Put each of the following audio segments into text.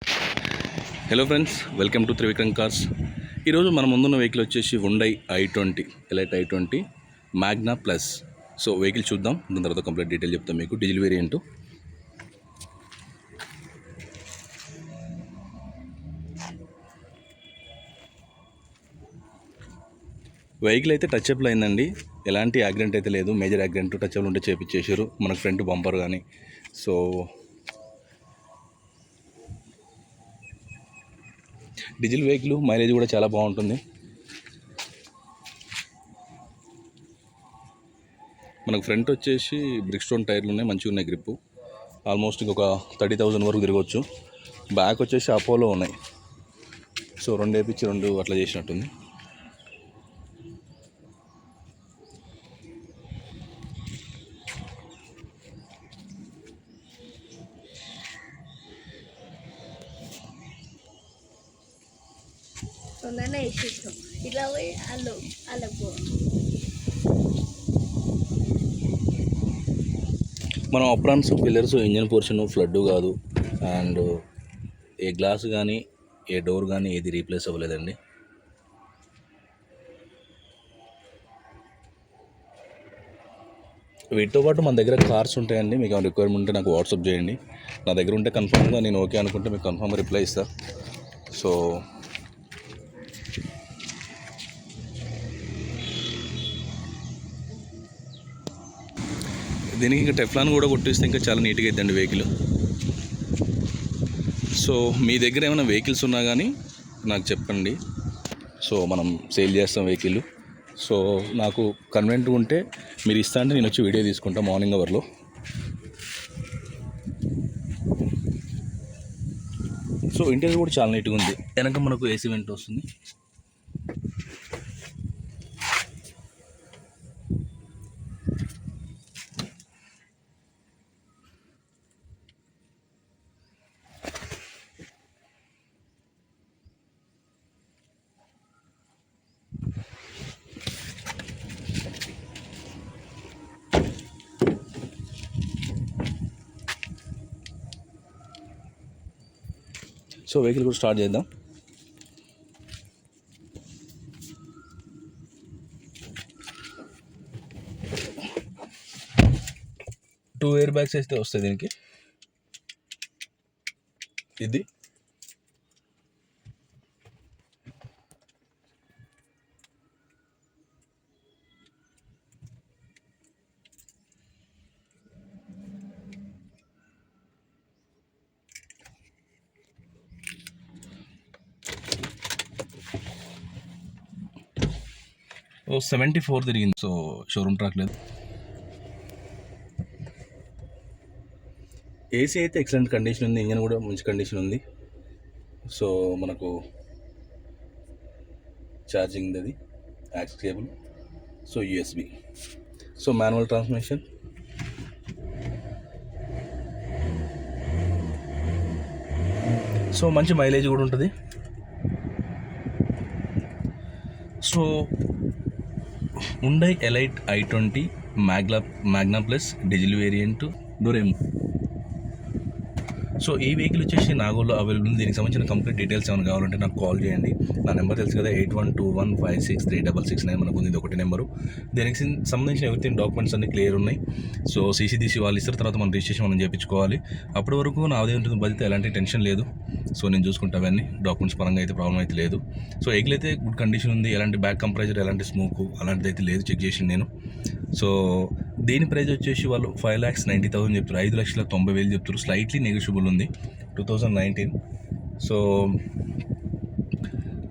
Hello friends, welcome to Trivikram cars. ఈరోజు మన ముందున్న వెహికల్ వచ్చేసి Hyundai i20 elite i20 Magna plus. So vehicle చూద్దాం, దాని తర్వాత కంప్లీట్ డీటెయిల్ చెప్తాం మీకు. Diesel variant. వెహికల్ అయితే టచ్అప్లో అయిందండి, ఎలాంటి యాక్సిడెంట్ అయితే లేదు. మేజర్ యాక్సిడెంట్ టచ్అప్లు ఉంటే చేపించేసారు. మనకు ఫ్రంట్ బంపర్ కానీ. సో డీజిల్ వెహికల్ మైలేజ్ కూడా చాలా బాగుంటుంది. మనకు ఫ్రంట్ వచ్చేసి బ్రిక్స్టోన్ టైర్లు ఉన్నాయి, మంచిగా ఉన్నాయి. గ్రిప్ ఆల్మోస్ట్ ఇంకొక 30,000 వరకు తిరగవచ్చు. బ్యాక్ వచ్చేసి అపోలో ఉన్నాయి. సో రెండు వేపించి రెండు అట్లా చేసినట్టుంది. తొందరనే వేసేస్తాం. ఇట్లా పోయి వాళ్ళకు మనం aprons pillars, engine portion flood కాదు. అండ్ ఏ గ్లాస్ కానీ ఏ డోర్ కానీ ఏది రీప్లేస్ అవ్వలేదండి. వీటితో పాటు మన దగ్గర కార్స్ ఉంటాయండి. మీకు ఏమైనా రిక్వైర్మెంట్ ఉంటే నాకు వాట్సాప్ చేయండి. నా దగ్గర ఉంటే కన్ఫామ్గా నేను ఓకే అనుకుంటే మీకు కన్ఫామ్గా రిప్లై ఇస్తాను. సో దీనికి ఇంకా టెఫ్లాన్ కూడా కొట్టిస్తే ఇంకా చాలా నీట్గా అవుతుందండి వెహికల్. సో మీ దగ్గర ఏమైనా వెహికల్స్ ఉన్నా కానీ నాకు చెప్పండి. సో మనం సేల్ చేస్తాం వెహికల్. సో నాకు కన్వెంట్ ఉంటే మీరు ఇస్తా అంటే నేను వచ్చి వీడియో తీసుకుంటాను మార్నింగ్ అవర్లో. సో ఇంటీరియర్ కూడా చాలా నీట్గా ఉంది. వెనక మనకు ఏసీ వెంట్ వస్తుంది. సో వెహికల్ కూడా స్టార్ట్ చేద్దాం. టూ ఎయిర్ బ్యాగ్స్ అయితే వస్తాయి దీనికి. ఇది ఓ 74 తిరిగింది. సో షోరూమ్ ట్రాక్ లేదు. ఏసీ అయితే ఎక్సలెంట్ కండిషన్ ఉంది. ఇంజన్ కూడా మంచి కండిషన్ ఉంది. సో మనకు ఛార్జింగ్ అది aux cable. So USB. So manual transmission. So మంచి మైలేజ్ కూడా ఉంటుంది. So Hyundai Elite i20 Magna plus diesel variant డోరేమో. సో ఈ వెహికల్ వచ్చేసి నాగోల్లో అవైలబుల్ ఉంది. దీనికి సంబంధించిన కంప్లీట్ డీటెయిల్స్ ఏమైనా కావాలంటే నాకు కాల్ చేయండి. నా నెంబర్ తెలుసు కదా, 8121563669 మనకు ఉంది. ఇది ఒకటి నెంబరు. దీనికి సంబంధించిన ఎవ్రీథింగ్ డాక్యుమెంట్స్ అన్ని క్లియర్ ఉన్నాయి. సో CCDC వాళ్ళు ఇస్తారు, తర్వాత మనం రిజిస్ట్రేషన్ మనం చేయించుకోవాలి. అప్పటి వరకు నాదే ఉంటుంది బాధ్యత, ఎలాంటి టెన్షన్ లేదు. సో నేను చూసుకుంటా అవన్నీ. డాక్యుమెంట్స్ పరంగా అయితే ప్రాబ్లం అయితే లేదు. సో వెహికల్ అయితే గుడ్ కండిషన్ ఉంది. ఎలాంటి బ్యాక్ కంప్రెసర్, ఎలాంటి స్మోక్ అలాంటిది అయితే లేదు. చెక్ చేసి నేను. సో దీని ప్రైస్ వచ్చేసి వాళ్ళు 5,90,000 చెప్తారు. 5,90,000 చెప్తారు. స్లైట్లీ నెగోషియబుల్ ఉంది. 2019.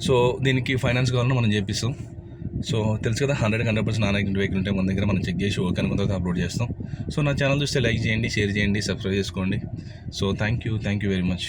సో దీనికి ఫైనాన్స్ కావాలన్నా మనం చేపిస్తాం. సో తెలుసు కదా, 100% నాన్ యాక్సిడెంట్ వెహికల్ ఉంటే మన దగ్గర మనం చెక్ చేసి ఓకే అనుకున్న తర్వాత అప్లోడ్ చేస్తాం. సో నా ఛానల్ చూస్తే లైక్ చేయండి, షేర్ చేయండి, సబ్స్క్రైబ్ చేసుకోండి. So thank you very much.